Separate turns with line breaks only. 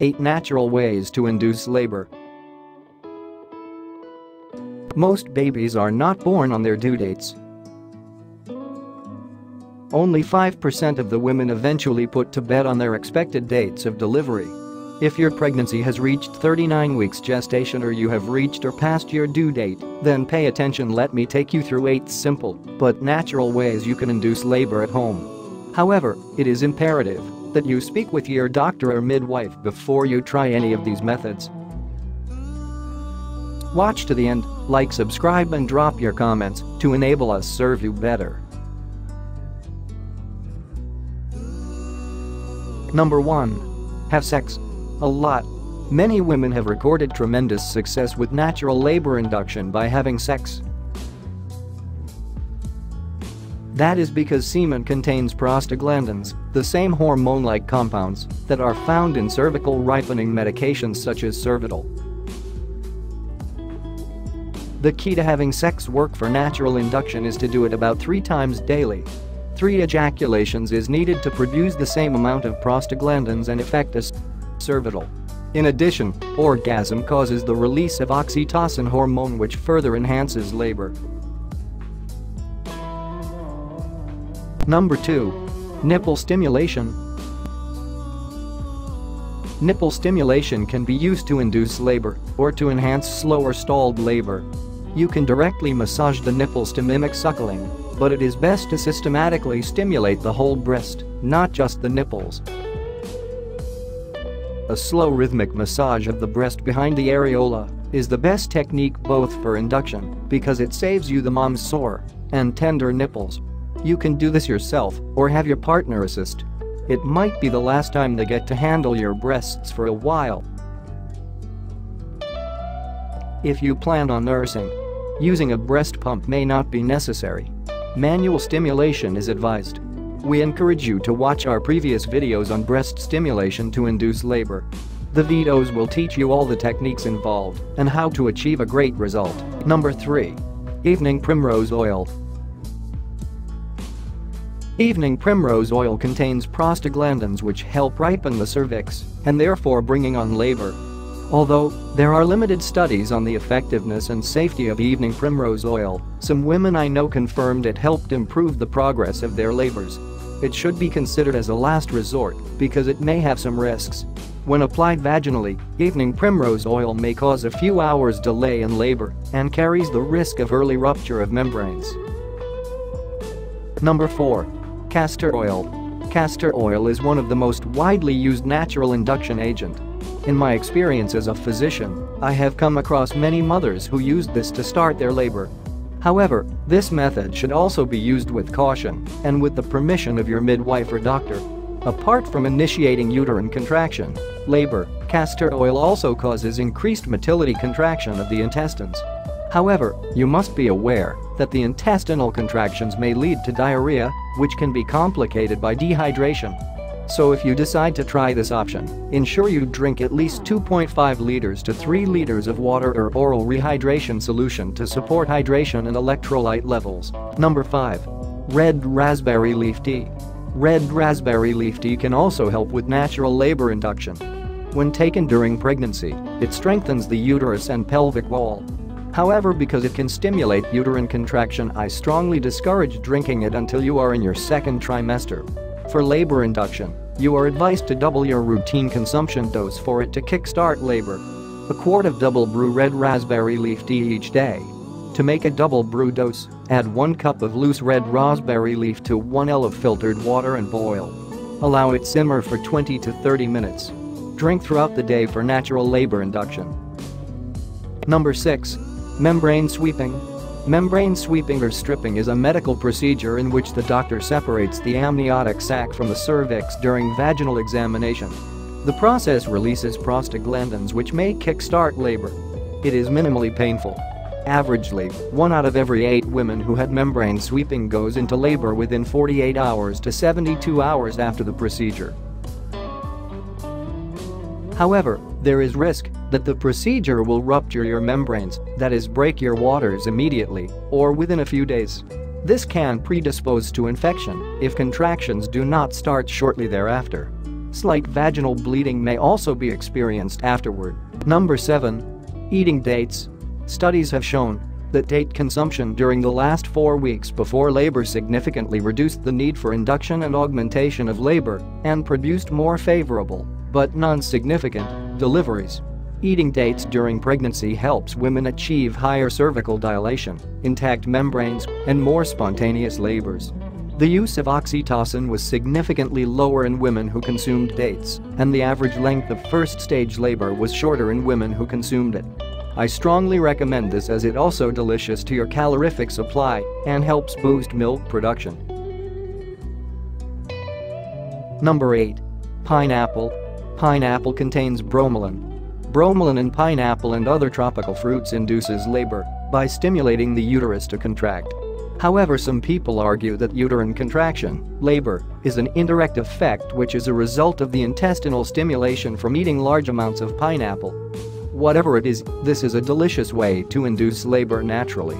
8 Natural Ways to Induce Labor. Most babies are not born on their due dates. Only 5% of the women eventually put to bed on their expected dates of delivery. If your pregnancy has reached 39 weeks gestation or you have reached or passed your due date, then pay attention. Let me take you through 8 simple but natural ways you can induce labor at home. However, it is imperative that you speak with your doctor or midwife before you try any of these methods. Watch to the end, like, subscribe and drop your comments to enable us serve you better. Number 1. Have sex. A lot. Many women have recorded tremendous success with natural labor induction by having sex. That is because semen contains prostaglandins, the same hormone-like compounds that are found in cervical ripening medications such as Cervidil. The key to having sex work for natural induction is to do it about 3 times daily. 3 ejaculations is needed to produce the same amount of prostaglandins and effect as Cervidil. In addition, orgasm causes the release of oxytocin hormone, which further enhances labor. Number 2. Nipple stimulation. Nipple stimulation can be used to induce labor or to enhance slow or stalled labor. You can directly massage the nipples to mimic suckling, but it is best to systematically stimulate the whole breast, not just the nipples. A slow rhythmic massage of the breast behind the areola is the best technique both for induction because it saves you the mom's sore and tender nipples. You can do this yourself or have your partner assist. It might be the last time they get to handle your breasts for a while. If you plan on nursing, using a breast pump may not be necessary. Manual stimulation is advised. We encourage you to watch our previous videos on breast stimulation to induce labor. The videos will teach you all the techniques involved and how to achieve a great result. Number 3. Evening primrose oil. Evening primrose oil contains prostaglandins which help ripen the cervix and therefore bringing on labor. Although there are limited studies on the effectiveness and safety of evening primrose oil, some women I know confirmed it helped improve the progress of their labors. It should be considered as a last resort because it may have some risks. When applied vaginally, evening primrose oil may cause a few hours delay in labor and carries the risk of early rupture of membranes. Number 4. Castor oil. Castor oil is one of the most widely used natural induction agent. In my experience as a physician, I have come across many mothers who used this to start their labor. However, this method should also be used with caution and with the permission of your midwife or doctor. Apart from initiating uterine contraction, labor, castor oil also causes increased motility contraction of the intestines. However, you must be aware that the intestinal contractions may lead to diarrhea, which can be complicated by dehydration. So if you decide to try this option, ensure you drink at least 2.5 liters to 3 liters of water or oral rehydration solution to support hydration and electrolyte levels. Number 5. Red raspberry leaf tea. Red raspberry leaf tea can also help with natural labor induction. When taken during pregnancy, it strengthens the uterus and pelvic wall. However, because it can stimulate uterine contraction, I strongly discourage drinking it until you are in your 2nd trimester. For labor induction, you are advised to double your routine consumption dose for it to kickstart labor. A quart of double brew red raspberry leaf tea each day. To make a double brew dose, add 1 cup of loose red raspberry leaf to 1 L of filtered water and boil. Allow it simmer for 20 to 30 minutes. Drink throughout the day for natural labor induction. Number 6. Membrane sweeping. Membrane sweeping or stripping is a medical procedure in which the doctor separates the amniotic sac from the cervix during vaginal examination. The process releases prostaglandins which may kickstart labor. It is minimally painful. Averagely, 1 out of every 8 women who had membrane sweeping goes into labor within 48 hours to 72 hours after the procedure. However, there is risk that the procedure will rupture your membranes, that is, break your waters immediately or within a few days. This can predispose to infection if contractions do not start shortly thereafter. Slight vaginal bleeding may also be experienced afterward. Number 7. Eating dates. Studies have shown that date consumption during the last 4 weeks before labor significantly reduced the need for induction and augmentation of labor and produced more favorable, but non-significant, deliveries. Eating dates during pregnancy helps women achieve higher cervical dilation, intact membranes, and more spontaneous labors. The use of oxytocin was significantly lower in women who consumed dates, and the average length of first-stage labor was shorter in women who consumed it. I strongly recommend this as it also delicious to your calorific supply and helps boost milk production. Number 8. Pineapple. Pineapple contains bromelain. Bromelain in pineapple and other tropical fruits induces labor by stimulating the uterus to contract. However, some people argue that uterine contraction, labor, is an indirect effect which is a result of the intestinal stimulation from eating large amounts of pineapple. Whatever it is, this is a delicious way to induce labor naturally.